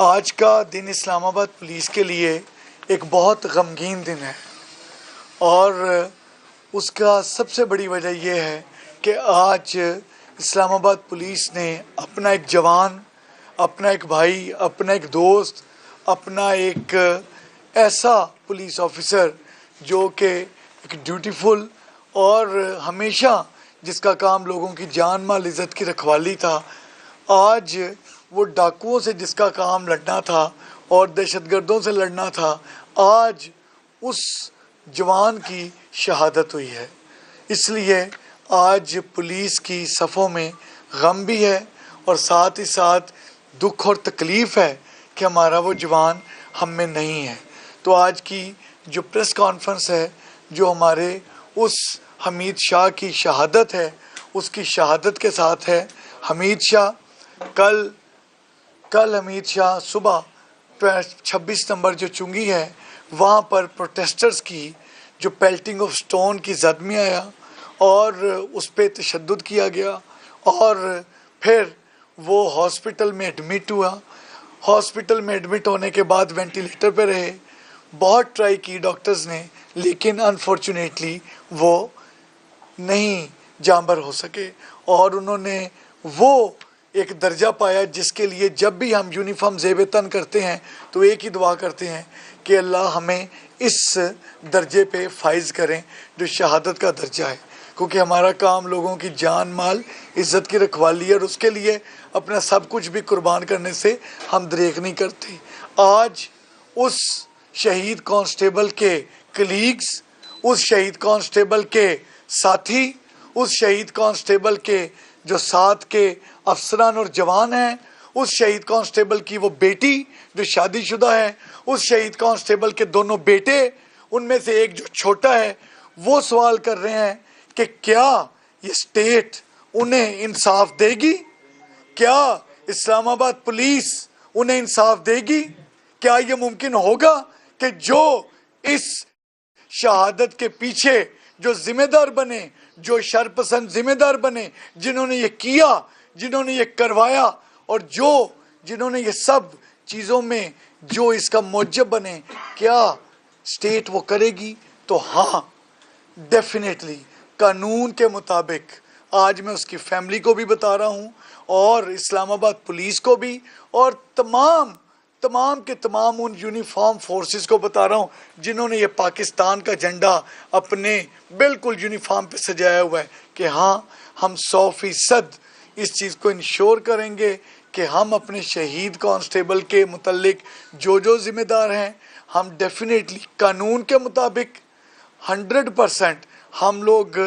आज का दिन इस्लामाबाद पुलिस के लिए एक बहुत गमगीन दिन है और उसका सबसे बड़ी वजह यह है कि आज इस्लामाबाद पुलिस ने अपना एक जवान, अपना एक भाई, अपना एक दोस्त, अपना एक ऐसा पुलिस ऑफिसर जो कि एक ड्यूटीफुल और हमेशा जिसका काम लोगों की जान माल इज़्ज़त की रखवाली था, आज वो डाकुओं से जिसका काम लड़ना था और दहशतगर्दों से लड़ना था, आज उस जवान की शहादत हुई है। इसलिए आज पुलिस की सफ़ों में गम भी है और साथ ही साथ दुख और तकलीफ़ है कि हमारा वो जवान हम में नहीं है। तो आज की जो प्रेस कॉन्फ्रेंस है, जो हमारे उस हमीद शाह की शहादत है, उसकी शहादत के साथ है। हमीद शाह कल हमीद शाह सुबह 26 नंबर जो चुंगी है, वहाँ पर प्रोटेस्टर्स की जो पेल्टिंग ऑफ स्टोन की जद में आया और उस पर तशद्दुद किया गया और फिर वो हॉस्पिटल में एडमिट हुआ। हॉस्पिटल में एडमिट होने के बाद वेंटिलेटर पे रहे, बहुत ट्राई की डॉक्टर्स ने, लेकिन अनफॉर्चुनेटली वो नहीं जांबर हो सके और उन्होंने वो एक दर्जा पाया जिसके लिए जब भी हम यूनिफॉर्म ज़ेब तन करते हैं तो एक ही दुआ करते हैं कि अल्लाह हमें इस दर्जे पे फाइज करें जो शहादत का दर्जा है, क्योंकि हमारा काम लोगों की जान माल इज़्ज़त की रखवाली है और उसके लिए अपना सब कुछ भी कुर्बान करने से हम दरेक नहीं करते। आज उस शहीद कांस्टेबल के कलीग्स, उस शहीद कांस्टेबल के साथी, उस शहीद कांस्टेबल के जो साथ के अफसरान और जवान हैं, उस शहीद कांस्टेबल की वो बेटी जो शादीशुदा है, उस शहीद कांस्टेबल के दोनों बेटे, उनमें से एक जो छोटा है, वो सवाल कर रहे हैं कि क्या ये स्टेट उन्हें इंसाफ देगी? क्या इस्लामाबाद पुलिस उन्हें इंसाफ देगी? क्या ये मुमकिन होगा कि जो इस शहादत के पीछे जो जिम्मेदार बने, जो शरपसंद जिम्मेदार बने, जिन्होंने ये किया, जिन्होंने ये करवाया और जिन्होंने ये सब चीज़ों में जो इसका मौजब बने, क्या स्टेट वो करेगी? तो हाँ, डेफिनेटली कानून के मुताबिक आज मैं उसकी फैमिली को भी बता रहा हूँ और इस्लामाबाद पुलिस को भी और तमाम के तमाम उन यूनिफॉर्म फोर्सेस को बता रहा हूँ जिन्होंने ये पाकिस्तान का झंडा अपने बिल्कुल यूनिफॉर्म पे सजाया हुआ है कि हाँ, हम 100% इस चीज़ को इंश्योर करेंगे कि हम अपने शहीद कांस्टेबल के मुतल्लिक जो ज़िम्मेदार हैं, हम डेफिनेटली कानून के मुताबिक 100% हम लोग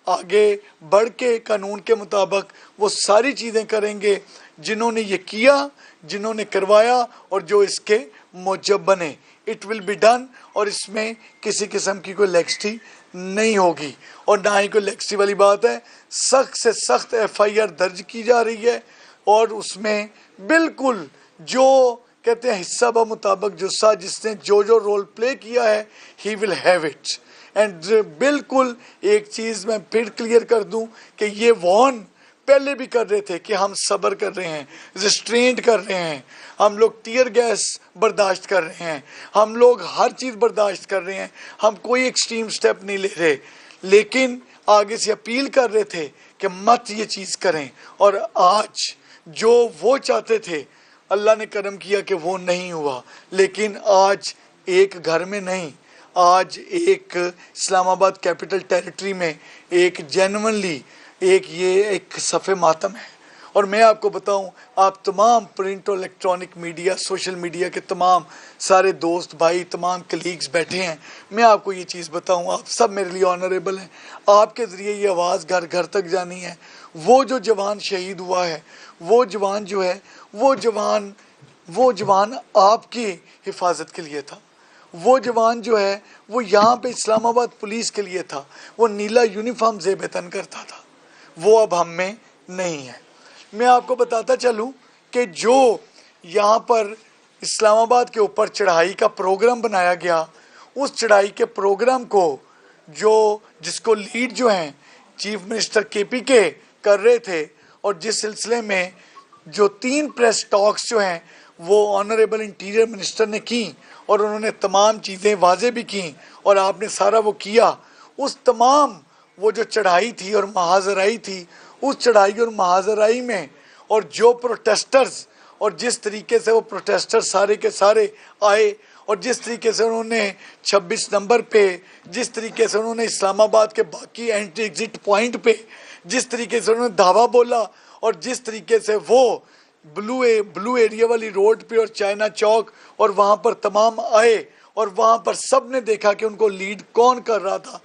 आगे बढ़ के कानून के मुताबिक वो सारी चीज़ें करेंगे जिन्होंने ये किया, जिन्होंने करवाया और जो इसके मौजब बने। इट विल बी डन और इसमें किसी किस्म की कोई लेक्सिटी नहीं होगी और ना ही कोई लेक्सिटी वाली बात है। सख्त से सख्त FIR दर्ज की जा रही है और उसमें बिल्कुल जो कहते हैं हिस्सा ब मुताबिक जुस्सा जिसने जो रोल प्ले किया है, he will have it. And बिल्कुल एक चीज़ मैं फिर क्लियर कर दूं कि ये वॉर्न पहले भी कर रहे थे कि हम सब्र कर रहे हैं, रिस्ट्रेंट कर रहे हैं, हम लोग टीयर गैस बर्दाश्त कर रहे हैं, हम लोग हर चीज़ बर्दाश्त कर रहे हैं, हम कोई एक्सट्रीम स्टेप नहीं ले रहे, लेकिन आगे से अपील कर रहे थे कि मत ये चीज़ करें। और आज जो वो चाहते थे, अल्लाह ने करम किया कि वो नहीं हुआ, लेकिन आज एक घर में नहीं, आज एक इस्लामाबाद कैपिटल टेरिटरी में एक जेन्युइनली एक सफ़े मातम है। और मैं आपको बताऊं, आप तमाम प्रिंट और इलेक्ट्रॉनिक मीडिया, सोशल मीडिया के तमाम सारे दोस्त भाई, तमाम कलीग्स बैठे हैं, मैं आपको ये चीज़ बताऊं, आप सब मेरे लिए ऑनरेबल हैं। आपके ज़रिए ये आवाज़ घर घर तक जानी है। वो जो जवान शहीद हुआ है, वो जवान जो है, वो जवान आपकी हिफाजत के लिए था। वो जवान जो है वो यहाँ पे इस्लामाबाद पुलिस के लिए था। वो नीला यूनिफॉर्म ज़ेब तन करता था, वो अब हम में नहीं है। मैं आपको बताता चलूँ कि जो यहाँ पर इस्लामाबाद के ऊपर चढ़ाई का प्रोग्राम बनाया गया, उस चढ़ाई के प्रोग्राम को जिसको लीड जो हैं चीफ मिनिस्टर KPK कर रहे थे और जिस सिलसिले में जो 3 प्रेस टॉक्स जो हैं वो ऑनरेबल इंटीरियर मिनिस्टर ने की और उन्होंने तमाम चीज़ें वाजे भी की और आपने सारा वो किया। उस तमाम वो जो चढ़ाई थी और महाजराई थी, उस चढ़ाई और महाजराई में और जो प्रोटेस्टर्स और जिस तरीके से वो प्रोटेस्टर सारे के सारे आए और जिस तरीके से उन्होंने 26 नंबर पे, जिस तरीके से उन्होंने इस्लामाबाद के बाकी एंट्री एग्जिट पॉइंट पे जिस तरीके से उन्होंने धावा बोला और जिस तरीके से वो ब्लू एरिया वाली रोड पे और चाइना चौक और वहाँ पर तमाम आए और वहाँ पर सब ने देखा कि उनको लीड कौन कर रहा था।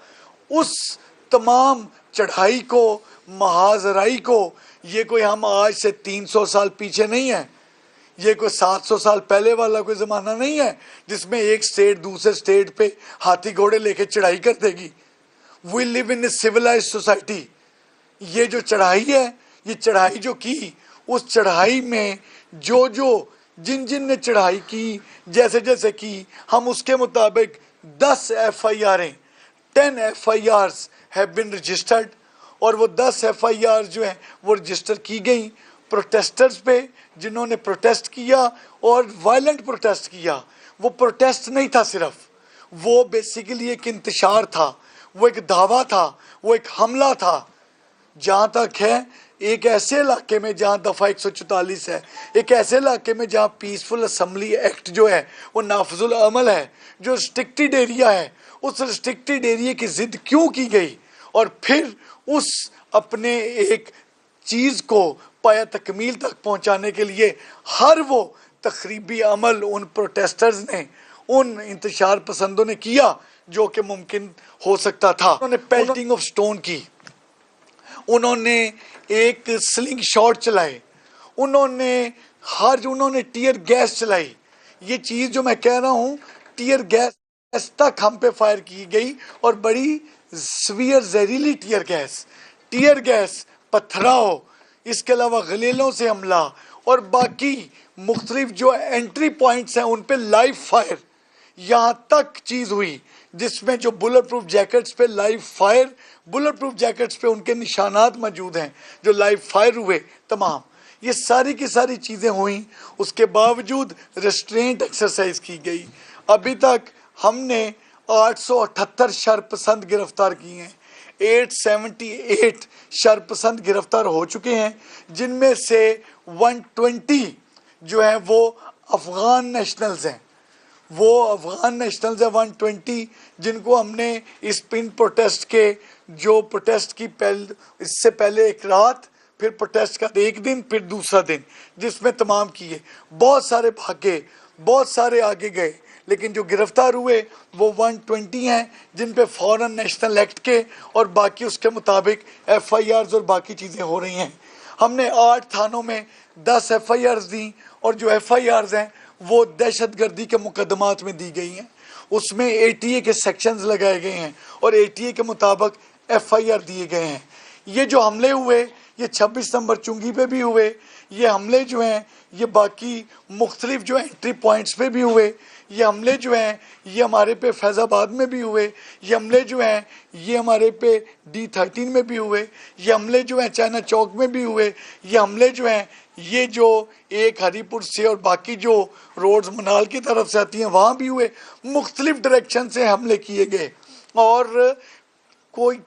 उस तमाम चढ़ाई को, महाजराई को, ये कोई हम आज से 300 साल पीछे नहीं है, ये कोई 700 साल पहले वाला कोई ज़माना नहीं है जिसमें एक स्टेट दूसरे स्टेट पे हाथी घोड़े लेके चढ़ाई कर देगी। We live in a civilised society. ये जो चढ़ाई है, ये चढ़ाई जो की, उस चढ़ाई में जो जिन जिन ने चढ़ाई की, जैसे जैसे की, हम उसके मुताबिक 10 FIR 10 FIRs have been registered और वो 10 FIR जो हैं वो रजिस्टर की गई प्रोटेस्टर्स पे जिन्होंने प्रोटेस्ट किया और वायलेंट प्रोटेस्ट किया। वो प्रोटेस्ट नहीं था सिर्फ, वो बेसिकली एक इंतशार था, वो एक दावा था, वो एक हमला था। जहाँ तक है एक ऐसे इलाके में जहाँ दफ़ा 144 है, एक ऐसे इलाके में जहाँ पीसफुल असम्बली एक्ट जो है वो नाफजुल अमल है, जो रिस्ट्रिक्टेड एरिया है, उस रिस्ट्रिक्टेड एरिया की ज़िद क्यों की गई और फिर उस अपने एक चीज़ को पाया तकमील तक पहुँचाने के लिए हर वो तखरीबी अमल उन प्रोटेस्टर्स ने, उन इंतशार पसंदों ने किया जो कि मुमकिन हो सकता था। उन्होंने पेल्टिंग ऑफ स्टोन की, उन्होंने एक स्लिंग शॉट चलाए, उन्होंने टीयर गैस चलाई। ये चीज़ जो मैं कह रहा हूँ, टीयर गैस तक हम पे फायर की गई और बड़ी सीवियर जहरीली टीयर गैस, पत्थराव, इसके अलावा गलीलों से हमला और बाकी मुख्तलिफ जो एंट्री पॉइंट्स हैं उन पे लाइव फायर, यहाँ तक चीज़ हुई जिसमें जो बुलेट प्रूफ जैकेट्स पे live fire, bullet proof jackets पे उनके निशानात मौजूद हैं जो लाइव फायर हुए तमाम, ये सारी की सारी चीज़ें हुई। उसके बावजूद रेस्ट्रेंट एक्सरसाइज की गई। अभी तक हमने 878 शरपसंद गिरफ्तार किए हैं, 878 शरपसंद गिरफ्तार हो चुके हैं, जिनमें से 120 जो हैं वो अफ़गान नेशनल्स हैं, वो अफ़गान नेशनल्स हैं 120, जिनको हमने इस पिन प्रोटेस्ट के जो प्रोटेस्ट की इससे पहले एक रात, फिर प्रोटेस्ट का एक दिन, फिर दूसरा दिन, जिसमें तमाम किए। बहुत सारे भागे, बहुत सारे आगे गए, लेकिन जो गिरफ्तार हुए वो 120 हैं जिन पे फॉरेन नेशनल एक्ट के और बाकी उसके मुताबिक FIRs और बाकी चीज़ें हो रही हैं। हमने 8 थानों में 10 FIRs दी और जो FIRs हैं वो दहशतगर्दी के मुकदमात में दी गई हैं, उसमें ATA के सेक्शंस लगाए गए हैं और ATA के मुताबिक FIR दिए गए हैं। ये जो हमले हुए, ये 26 नंबर चुंगी पे भी हुए, ये हमले जो हैं ये बाकी मुख्तलिफ जो एंट्री पॉइंट्स पे भी हुए, ये हमले जो हैं ये हमारे पे फैज़ाबाद में भी हुए, ये हमले जो हैं ये हमारे पे D13 में भी हुए, ये हमले जो हैं चाइना चौक में भी हुए, ये हमले जो हैं ये जो एक हरीपुर से और बाकी जो रोड्स मनाल की तरफ से आती हैं वहाँ भी हुए। मुख्तलिफ डायरेक्शन से हमले किए गए और कोई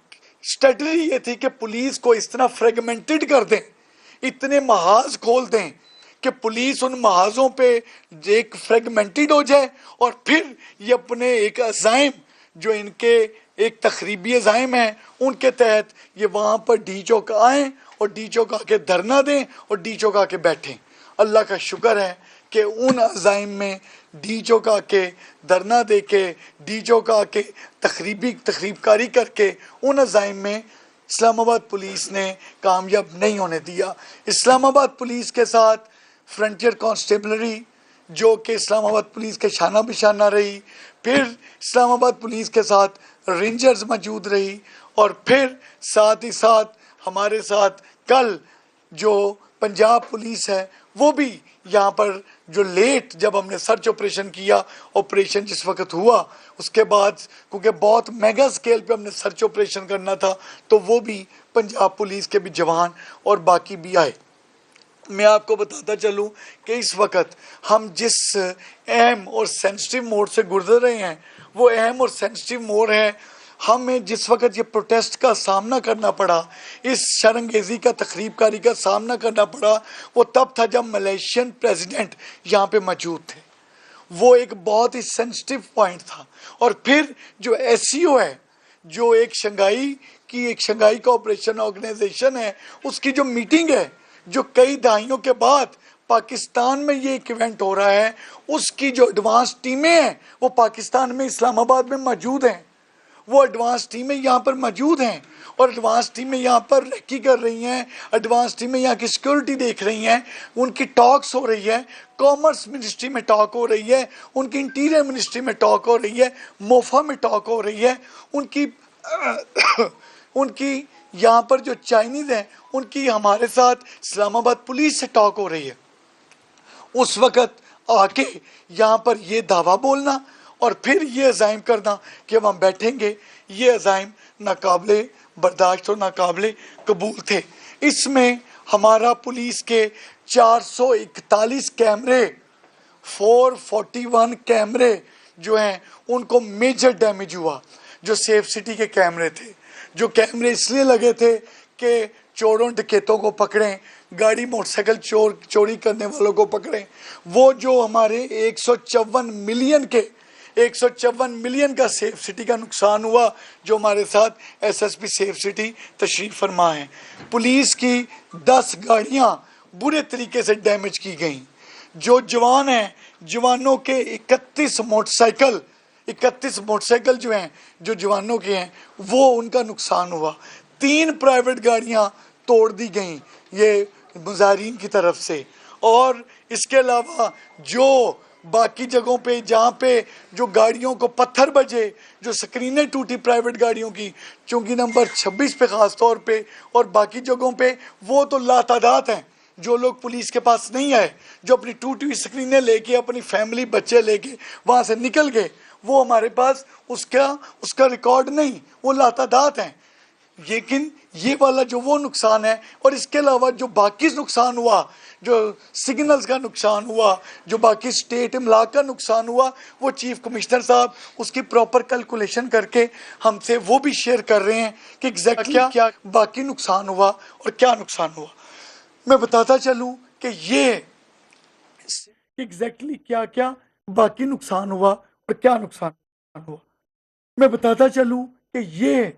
स्ट्रेटजी ये थी कि पुलिस को इस तरह फ्रेगमेंटेड कर दें, इतने महाज खोल दें कि पुलिस उन महाजों पे एक फ्रेगमेंटेड हो जाए और फिर ये अपने एक अज़ाइम जो इनके एक तखरीबी अज़ाइम हैं उनके तहत ये वहाँ पर डी चौक आएँ और डी चौक आके धरना दें और डी चौक आके बैठें। अल्लाह का शुक्र है कि उन अज़ाइम में डी चौक आके धरना दे के, डी चौक आके तखरीबकारी करके उन अज़ाइम में इस्लामाबाद पुलिस ने कामयाब नहीं होने दिया। इस्लामाबाद पुलिस के साथ फ्रंटियर कांस्टेबलरी जो कि इस्लामाबाद पुलिस के शाना बिशाना रही, फिर इस्लामाबाद पुलिस के साथ रेंजर्स मौजूद रही और फिर साथ ही साथ हमारे साथ कल जो पंजाब पुलिस है वो भी यहाँ पर जो लेट जब हमने सर्च ऑपरेशन किया, ऑपरेशन जिस वक्त हुआ उसके बाद क्योंकि बहुत मेगा स्केल पे हमने सर्च ऑपरेशन करना था तो वो भी पंजाब पुलिस के भी जवान और बाकी भी आए मैं आपको बताता चलूं कि इस वक्त हम जिस अहम और सेंसिटिव मोड से गुजर रहे हैं वो अहम और सेंसिटिव मोड है। हमें जिस वक्त ये प्रोटेस्ट का सामना करना पड़ा, इस शर्मंगेज़ी का तखरीबकारी का सामना करना पड़ा, वो तब था जब मलेशियन प्रेसिडेंट यहाँ पे मौजूद थे। वो एक बहुत ही सेंसिटिव पॉइंट था। और फिर जो एससीओ है, जो एक शंघाई कोऑपरेशन ऑर्गेनाइजेशन है, उसकी जो मीटिंग है, जो कई दहाइयों के बाद पाकिस्तान में ये एक इवेंट हो रहा है, उसकी जो एडवांस टीमें हैं वो पाकिस्तान में इस्लामाबाद में मौजूद हैं। वो एडवांस टीमें यहाँ पर मौजूद हैं और एडवांस टीमें यहाँ पर रेकी कर रही हैं, एडवांस टीमें यहाँ की सिक्योरिटी देख रही हैं, उनकी टॉक्स हो रही है, कॉमर्स मिनिस्ट्री में टॉक हो रही है, उनकी इंटीरियर मिनिस्ट्री में टॉक हो रही है, मोफा में टॉक हो रही है, उनकी यहाँ पर जो चाइनीज़ हैं उनकी हमारे साथ इस्लामाबाद पुलिस से टॉक हो रही है। उस वक़्त आके यहाँ पर ये दावा बोलना और फिर ये अज़ाइम करना कि हम बैठेंगे, ये अज़ाइम नाकाबिले बर्दाश्त और नाकाबिले कबूल थे। इसमें हमारा पुलिस के 441 कैमरे, 441 कैमरे जो हैं उनको मेजर डैमेज हुआ। जो सेफ सिटी के कैमरे थे, जो कैमरे इसलिए लगे थे कि चोरों डकैतों को पकड़ें, गाड़ी मोटरसाइकिल चोरी करने वालों को पकड़ें। वो जो हमारे 154 मिलियन का सेफ सिटी का नुकसान हुआ, जो हमारे साथ एसएसपी सेफ सिटी तशरीफ फरमा है। पुलिस की 10 गाड़ियां बुरे तरीके से डैमेज की गई। जो जवान हैं, जवानों के 31 मोटरसाइकिल जो हैं, जो जवानों के हैं, वो उनका नुकसान हुआ। 3 प्राइवेट गाड़ियां तोड़ दी गई ये मुजाहिरीन की तरफ से। और इसके अलावा जो बाकी जगहों पे जहाँ पे जो गाड़ियों को पत्थर बजे, जो स्क्रीनें टूटी प्राइवेट गाड़ियों की, चूँकि नंबर 26 पे ख़ास तौर पे और बाकी जगहों पे, वो तो लातादाद हैं जो लोग पुलिस के पास नहीं आए, जो अपनी टूटी हुई स्क्रीनें लेके, अपनी फैमिली बच्चे लेके वहाँ से निकल गए। वो हमारे पास उसका रिकॉर्ड नहीं, वो लातादाद हैं। लेकिन ये वाला जो वो नुकसान है, और इसके अलावा जो बाकी नुकसान हुआ, जो सिग्नल्स का नुकसान हुआ, जो बाकी स्टेट इमलाक का नुकसान हुआ, वो चीफ कमिश्नर साहब उसकी प्रॉपर कैलकुलेशन करके हमसे वो भी शेयर कर रहे हैं कि एग्जैक्टली क्या बाकी नुकसान हुआ और क्या नुकसान हुआ। मैं बताता चलूं कि ये एग्जैक्टली क्या क्या बाकी नुकसान हुआ और क्या नुकसान हुआ। मैं बताता चलूं कि ये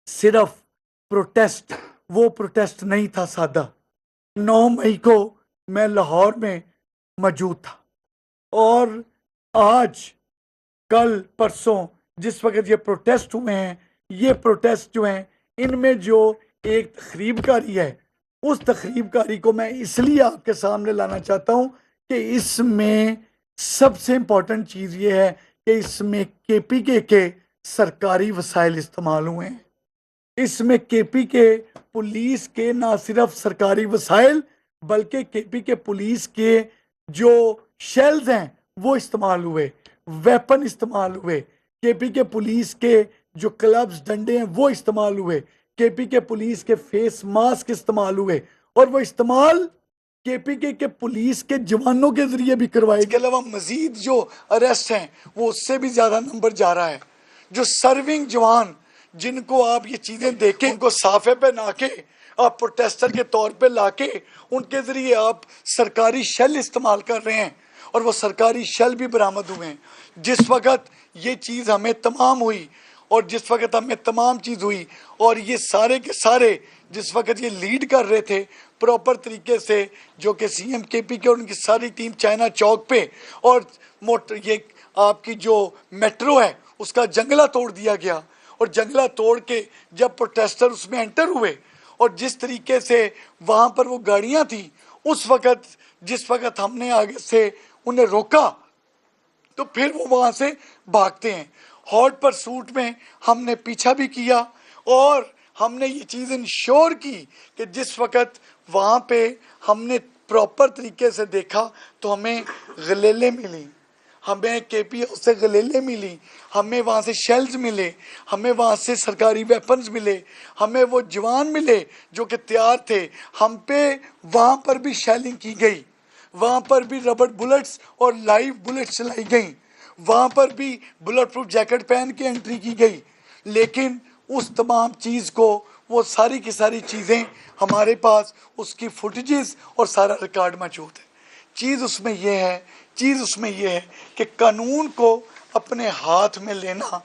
सिर्फ प्रोटेस्ट, वो प्रोटेस्ट नहीं था सादा। 9 मई को मैं लाहौर में मौजूद था और आज कल परसों जिस वक्त ये प्रोटेस्ट हुए हैं, ये प्रोटेस्ट जो हैं इनमें जो एक तखरीबकारी है, उस तखरीबकारी को मैं इसलिए आपके सामने लाना चाहता हूं कि इसमें सबसे इम्पोर्टेंट चीज़ ये है कि इसमें केपीके के सरकारी वसाइल इस्तेमाल हुए हैं। इसमें केपीके पुलिस के ना सिर्फ सरकारी वसाइल, बल्कि केपीके पुलिस के जो शेल्स हैं वो इस्तेमाल हुए, वेपन इस्तेमाल हुए, केपीके पुलिस के जो क्लब्स डंडे हैं वो इस्तेमाल हुए, केपीके पुलिस के फेस मास्क इस्तेमाल हुए, और वो इस्तेमाल केपीके के पुलिस के जवानों के जरिए भी करवाए। इसके अलावा मजीद जो अरेस्ट हैं वो उससे भी ज्यादा नंबर जा रहा है। जो सर्विंग जवान जिनको आप ये चीजें देखें, उनको साफे पे ना के आप प्रोटेस्टर के तौर पे लाके उनके जरिए आप सरकारी शेल इस्तेमाल कर रहे हैं, और वो सरकारी शेल भी बरामद हुए हैं। जिस वक्त ये चीज़ हमें तमाम हुई और जिस वक्त हमें तमाम चीज़ हुई, और ये सारे के सारे जिस वक्त ये लीड कर रहे थे प्रॉपर तरीके से, जो कि सीएम केपीके और उनकी सारी टीम चाइना चौक पे, और ये आपकी जो मेट्रो है उसका जंगला तोड़ दिया गया, और जंगला तोड़ के जब प्रोटेस्टर उसमें एंटर हुए और जिस तरीके से वहाँ पर वो गाड़ियाँ थी, उस वक्त जिस वक्त हमने आगे से उन्हें रोका तो फिर वो वहाँ से भागते हैं। हॉट परसूट में हमने पीछा भी किया और हमने ये चीज़ इंश्योर की कि जिस वक्त वहाँ पे हमने प्रॉपर तरीके से देखा तो हमें गलेले मिली, हमें KPO से गलेले मिली, हमें वहाँ से शेल्स मिले, हमें वहाँ से सरकारी वेपन्स मिले, हमें वो जवान मिले जो कि तैयार थे। हम पे वहाँ पर भी शेलिंग की गई, वहाँ पर भी रबड़ बुलेट्स और लाइव बुलेट्स चलाई गई, वहाँ पर भी बुलेट प्रूफ जैकेट पहन के एंट्री की गई। लेकिन उस तमाम चीज़ को, वो सारी की सारी चीज़ें हमारे पास उसकी फुटेजेस और सारा रिकॉर्ड मौजूद है। चीज़ उसमें यह है कि कानून को अपने हाथ में लेना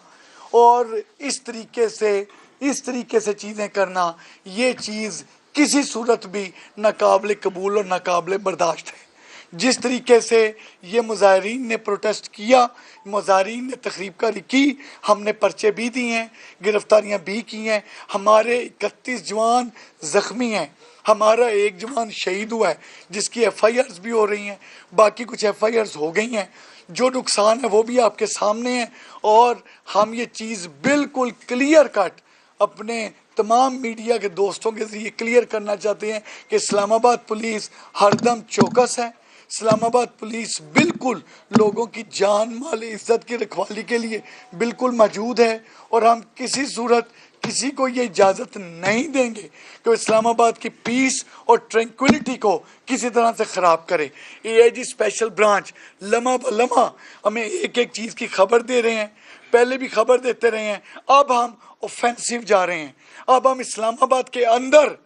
और इस तरीके से चीज़ें करना, ये चीज़ किसी सूरत भी नाकाबिल कबूल और नाकाबिल बर्दाश्त है। जिस तरीके से ये मुजाहिरीन ने प्रोटेस्ट किया, मुजाहिरीन ने तकरीबकारी की, हमने पर्चे भी दिए हैं, गिरफ्तारियां भी की हैं, हमारे 31 जवान ज़ख्मी हैं, हमारा एक जवान शहीद हुआ है जिसकी FIRs भी हो रही हैं, बाकी कुछ FIRs हो गई हैं। जो नुकसान है वो भी आपके सामने है और हम ये चीज़ बिल्कुल क्लियर कट अपने तमाम मीडिया के दोस्तों के जरिए क्लियर करना चाहते हैं कि इस्लामाबाद पुलिस हरदम चौकस है। इस्लामाबाद पुलिस बिल्कुल लोगों की जान माल इज्जत की रखवाली के लिए बिल्कुल मौजूद है और हम किसी सूरत किसी को ये इजाज़त नहीं देंगे कि इस्लामाबाद की पीस और ट्रैंक्विलिटी को किसी तरह से ख़राब करे। AIG स्पेशल ब्रांच लम्हा ब लम्हा हमें एक एक चीज़ की खबर दे रहे हैं, पहले भी खबर देते रहे हैं, अब हम ऑफेंसिव जा रहे हैं। अब हम इस्लामाबाद के अंदर,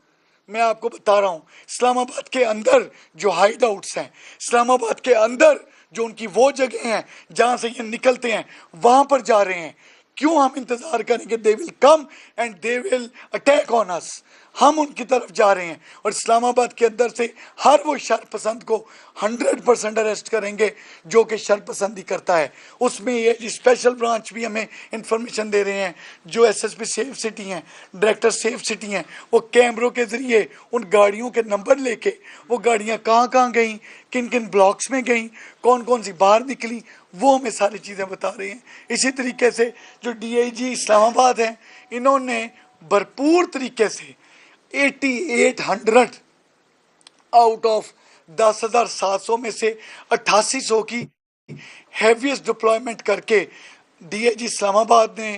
मैं आपको बता रहा हूँ, इस्लामाबाद के अंदर जो हाइड आउट्स हैं, इस्लामाबाद के अंदर जो उनकी वो जगह हैं जहाँ से ये निकलते हैं, वहाँ पर जा रहे हैं। क्यों हम इंतज़ार करेंगे? They will come and they will attack on us. हम उनकी तरफ जा रहे हैं और इस्लामाबाद के अंदर से हर वो शरपसंद को 100% अरेस्ट करेंगे जो कि शरपसंदी करता है। उसमें ये स्पेशल ब्रांच भी हमें इंफॉर्मेशन दे रहे हैं, जो SSP सेफ सिटी हैं, डायरेक्टर सेफ सिटी हैं, वो कैमरों के ज़रिए उन गाड़ियों के नंबर लेके वो गाड़ियाँ कहाँ कहाँ गई, किन किन ब्लॉक्स में गई, कौन कौन सी बाहर निकली, वो हमें सारी चीज़ें बता रहे हैं। इसी तरीके से जो DIG इस्लामाबाद हैं, इन्होंने भरपूर तरीके से 8800 आउट ऑफ 10,700 में से 8800 की हैवीएस्ट डिप्लॉयमेंट करके DIG इस्लामाबाद ने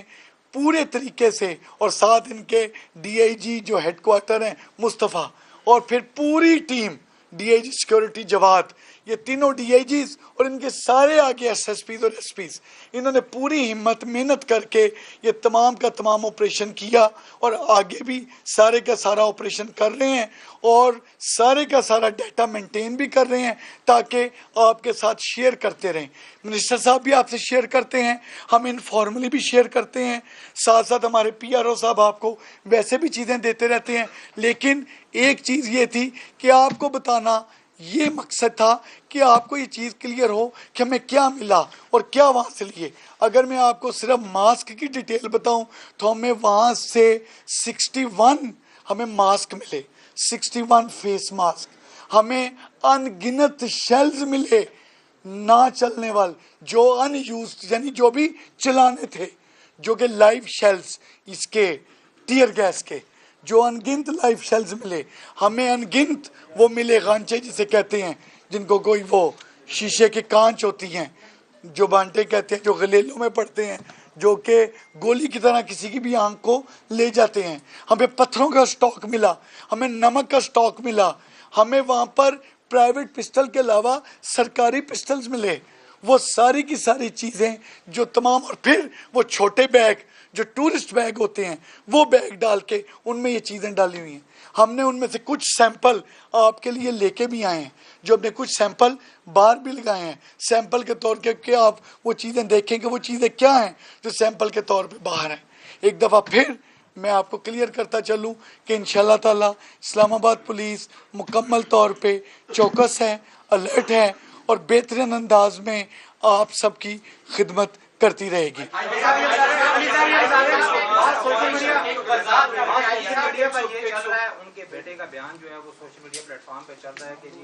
पूरे तरीके से, और साथ इनके DIG जो हेडक्वार्टर हैं मुस्तफ़ा, और फिर पूरी टीम DIG सिक्योरिटी जवाद, ये तीनों DIGs और इनके सारे आगे SSPs और SPs, इन्होंने पूरी हिम्मत मेहनत करके ये तमाम का तमाम ऑपरेशन किया और आगे भी सारे का सारा ऑपरेशन कर रहे हैं और सारे का सारा डाटा मेंटेन भी कर रहे हैं ताकि आपके साथ शेयर करते रहें। मिनिस्टर साहब भी आपसे शेयर करते हैं, हम इनफॉर्मली भी शेयर करते हैं, साथ साथ हमारे PRO साहब आपको वैसे भी चीज़ें देते रहते हैं। लेकिन एक चीज़ ये थी कि आपको बताना, ये मकसद था कि आपको ये चीज़ क्लियर हो कि हमें क्या मिला और क्या वहाँ से लिए। अगर मैं आपको सिर्फ मास्क की डिटेल बताऊं तो हमें वहाँ से 61 हमें मास्क मिले, 61 फेस मास्क, हमें अनगिनत शेल्स मिले ना चलने वाले, जो अनयूज्ड यानी जो भी चलाने थे, जो कि लाइव शेल्स इसके टीयर गैस के, जो अनगिनत लाइफ शेल्स मिले हमें, अनगिनत वो मिले गांचे जिसे कहते हैं, जिनको कोई वो शीशे की कांच होती हैं जो बांटे कहते हैं, जो गलेलों में पड़ते हैं, जो कि गोली की तरह किसी की भी आंख को ले जाते हैं। हमें पत्थरों का स्टॉक मिला, हमें नमक का स्टॉक मिला, हमें वहाँ पर प्राइवेट पिस्टल के अलावा सरकारी पिस्टल्स मिले। वो सारी की सारी चीज़ें जो तमाम, और फिर वो छोटे बैग जो टूरिस्ट बैग होते हैं, वो बैग डाल के उनमें ये चीज़ें डाली हुई हैं। हमने उनमें से कुछ सैंपल आपके लिए लेके भी आए हैं, जो हमने कुछ सैंपल बाहर भी लगाए हैं सैंपल के तौर पे, कि आप वो चीज़ें देखें कि वो चीज़ें क्या हैं जो सैंपल के तौर पे बाहर हैं। एक दफ़ा फिर मैं आपको क्लियर करता चलूँ कि इंशाल्लाह ताला इस्लामाबाद पुलिस मुकम्मल तौर पे चौकस है, अलर्ट है और बेहतरीन अंदाज में आप सबकी खिदमत करती रहेगी। उनके बेटे का बयान जो है वो सोशल मीडिया प्लेटफॉर्म पे चल रहा है कि जी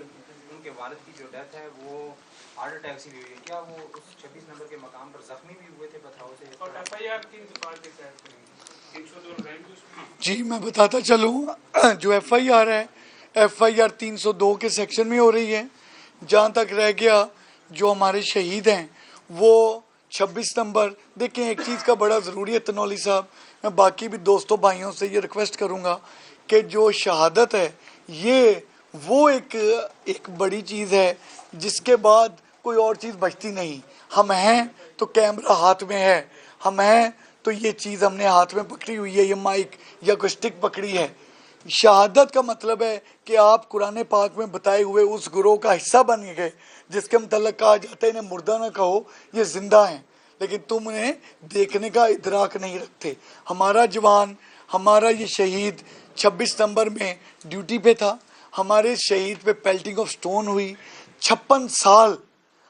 उनके वालिद की जो डेथ है वो हार्ट अटैक से हुई है। क्या वो उस 26 नंबर के मकाम पर जख्मी भी हुए थे पथराव से? और FIR 302 जी मैं बताता चलूँ, जो FIR है FIR 302 के सेक्शन में हो रही है। जहाँ तक रह गया जो हमारे शहीद हैं वो 26 नंबर। देखें, एक चीज़ का बड़ा ज़रूरी है तनौली साहब, मैं बाकी भी दोस्तों भाइयों से ये रिक्वेस्ट करूँगा कि जो शहादत है ये वो एक बड़ी चीज़ है जिसके बाद कोई और चीज़ बचती नहीं। हम हैं तो कैमरा हाथ में है, हम हैं तो ये चीज़ हमने हाथ में पकड़ी हुई है, ये माइक या कोई स्टिक पकड़ी है। शहादत का मतलब है कि आप कुरान पाक में बताए हुए उस गुरोह का हिस्सा बन गए जिसके मतलब कहा जाता है इन्हें मुर्दा ना कहो, ये जिंदा हैं, लेकिन तुम उन्हें देखने का इदराक नहीं रखते। हमारा जवान, हमारा ये शहीद 26 नंबर में ड्यूटी पे था, हमारे शहीद पे पेल्टिंग ऑफ स्टोन हुई। 56 साल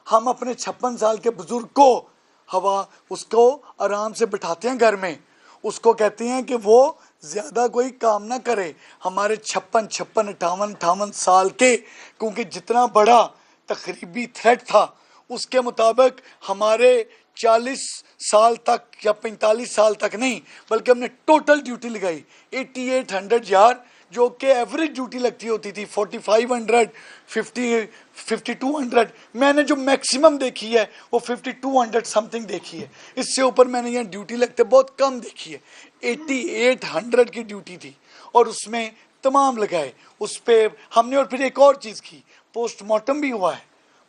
हम अपने 56 साल के बुजुर्ग को हवा उसको आराम से बिठाते हैं घर में, उसको कहते हैं कि वो ज़्यादा कोई काम ना करे। हमारे 56, 58 साल के, क्योंकि जितना बड़ा तकरीबी थ्रेट था उसके मुताबिक हमारे 40 साल तक या 45 साल तक नहीं, बल्कि हमने टोटल ड्यूटी लगाई 8800 यार, जो कि एवरेज ड्यूटी लगती होती थी 4500, 5200। मैंने जो मैक्सिमम देखी है वो 5200 समथिंग देखी है, इससे ऊपर मैंने यहाँ ड्यूटी लगते बहुत कम देखी है। 8800 की ड्यूटी थी और उसमें तमाम लगाए उस पर हमने। और फिर एक और चीज़ की, पोस्टमार्टम भी हुआ है,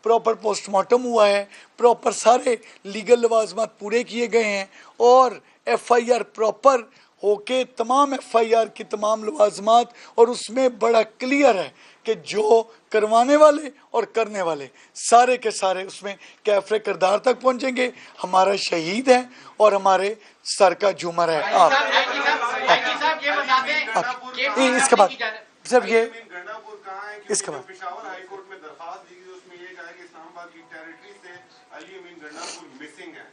प्रॉपर पोस्टमार्टम हुआ है, प्रॉपर सारे लीगल लवाजमात पूरे किए गए हैं और FIR प्रॉपर होके तमाम FIR की तमाम लवाजमात, और उसमें बड़ा क्लियर है कि जो करवाने वाले और करने वाले सारे के सारे उसमें कैफरे किरदार तक पहुंचेंगे। हमारा शहीद है और हमारे सर का झूमर है। आप इसके बाद सिर्फ ये इसके बाद पेशावर हाई कोर्ट में दरखास्त दी गई, उसमें ये कहा है कि इस्लामाबाद की टेरिटरी से अली अमीन गंडापुर मिसिंग है।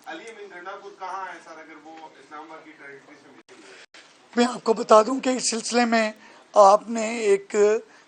अली अमीन गंडापुर कहाँ है सर, अगर वो इस्लामाबाद की टेरिटरी से मिसिंग है? मैं आपको बता दूं कि इस सिलसिले में आपने एक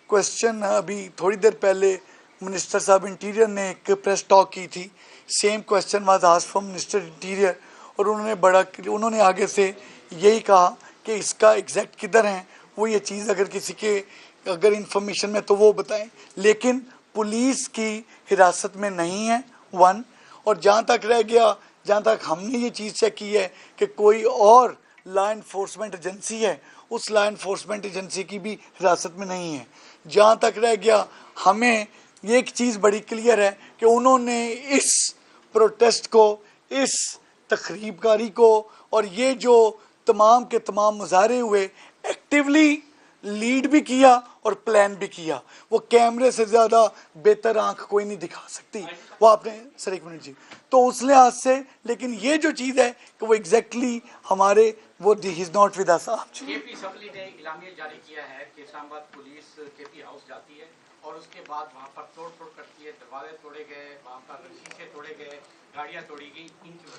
क्वेश्चन अभी थोड़ी देर पहले मिनिस्टर साहब इंटीरियर ने एक प्रेस टॉक की थी, same question was asked from minister interior, और उन्होंने आगे से यही कहा कि इसका एग्जैक्ट किधर है वो ये चीज़ अगर किसी के अगर इंफॉर्मेशन में तो वो बताएं, लेकिन पुलिस की हिरासत में नहीं है वन। और जहाँ तक रह गया, जहाँ तक हमने ये चीज़ चेक की है कि कोई और लॉ इन्फोर्समेंट एजेंसी है, उस लॉ इन्फोर्समेंट एजेंसी की भी हिरासत में नहीं है। जहाँ तक रह गया, हमें ये एक चीज़ बड़ी क्लियर है कि उन्होंने इस प्रोटेस्ट को, इस तकरीबकारी को और ये जो तमाम के तमाम मुजाहरे हुए एक्टिवली लीड भी किया और प्लान भी किया। वो कैमरे से ज़्यादा बेहतर आंख कोई नहीं दिखा सकती, वो आपने सर एक मिनट जी, तो उस लिहाज से। लेकिन ये जो चीज़ है कि वो एग्जैक्टली हमारे वो he is not with us. KP assembly ने इलामिया जारी किया है कि इस्लामाबाद पुलिस केपी हाउस जाती है और उसके बाद वहाँ पर तोड़ फोड़ करती है, दरवाजे तोड़े गए, वहाँ पर शीशे तोड़े गए, गाड़ियाँ तोड़ी गई, इनकी वजह।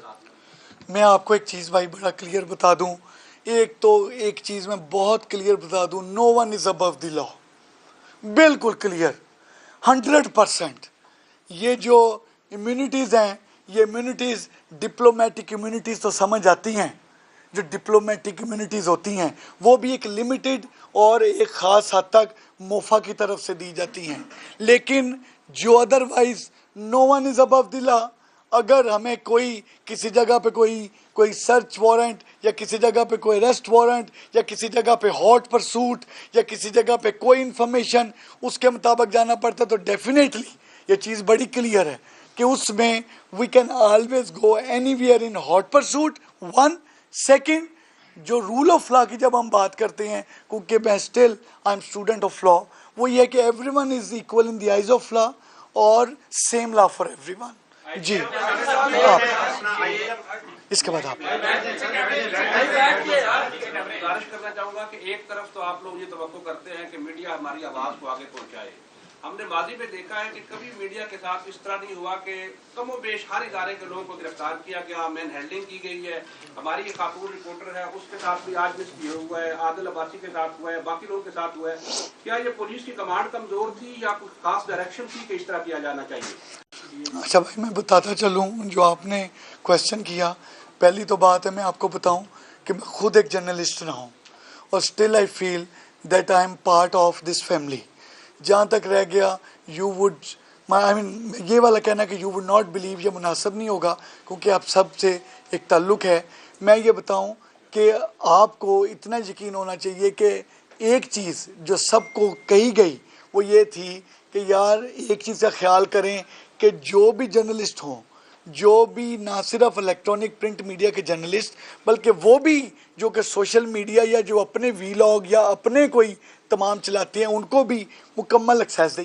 मैं आपको एक चीज़ भाई बड़ा क्लियर बता दूं, एक चीज़ मैं बहुत क्लियर बता दूं, no one is above the law, बिल्कुल क्लियर 100%। ये जो इम्यूनिटीज़ हैं, ये इम्यूनिटीज़ डिप्लोमेटिक इम्यूनिटीज़ तो समझ आती हैं, जो डिप्लोमेटिक इम्यूनिटीज़ होती हैं वो भी एक लिमिटेड और एक ख़ास हद तक मोफा की तरफ से दी जाती हैं, लेकिन जो otherwise no one is above the law. अगर हमें कोई किसी जगह पे कोई सर्च वारंट या किसी जगह पे कोई अरेस्ट वारंट या किसी जगह पे हॉट परसूट या किसी जगह पे कोई इन्फॉर्मेशन उसके मुताबिक जाना पड़ता, तो डेफिनेटली ये चीज़ बड़ी क्लियर है कि उसमें we can always go anywhere in hot pursuit. One second, जो रूल ऑफ लॉ की जब हम बात करते हैं, क्योंकि मैं still I am student of law, वो ये है कि everyone is equal in the eyes of law और सेम लॉ फॉर एवरीवन। जी आप इसके बाद आप गुजारिश करना चाहूंगा कि एक तरफ तो आप लोग ये तवक्को करते हैं कि मीडिया हमारी आवाज को आगे पहुंचाए। हमने माजी में देखा है कि कभी मीडिया के साथ इस तरह नहीं हुआ कि कमो बेश हर इदारे के लोगों को गिरफ्तार किया गया, मैन हैंडलिंग की गई है। हमारी एक खातून रिपोर्टर है, उसके साथ भी आज मिस हुआ है, आदिल अब्बासी के साथ हुआ है, बाकी लोगों के साथ हुआ है। क्या ये पुलिस की कमांड कमजोर थी या कुछ खास डायरेक्शन थी कि इस तरह किया जाना चाहिए? अच्छा भाई, मैं बताता चलूँ जो आपने क्वेश्चन किया। पहली तो बात है, मैं आपको बताऊं कि मैं खुद एक जर्नलिस्ट रहा हूँ और still I feel that I am part of this family. जहाँ तक रह गया, यू वुड आई मीन ये वाला कहना कि यू वुड नॉट बिलीव ये मुनासिब नहीं होगा, क्योंकि आप सब से एक ताल्लुक़ है। मैं ये बताऊं कि आपको इतना यकीन होना चाहिए कि एक चीज़ जो सबको कही गई वो ये थी कि यार एक चीज़ का ख्याल करें कि जो भी जर्नलिस्ट हों, जो भी ना सिर्फ इलेक्ट्रॉनिक प्रिंट मीडिया के जर्नलिस्ट, बल्कि वो भी जो कि सोशल मीडिया या जो अपने वीलॉग या अपने कोई तमाम चलाते हैं, उनको भी मुकम्मल एक्सेस दें।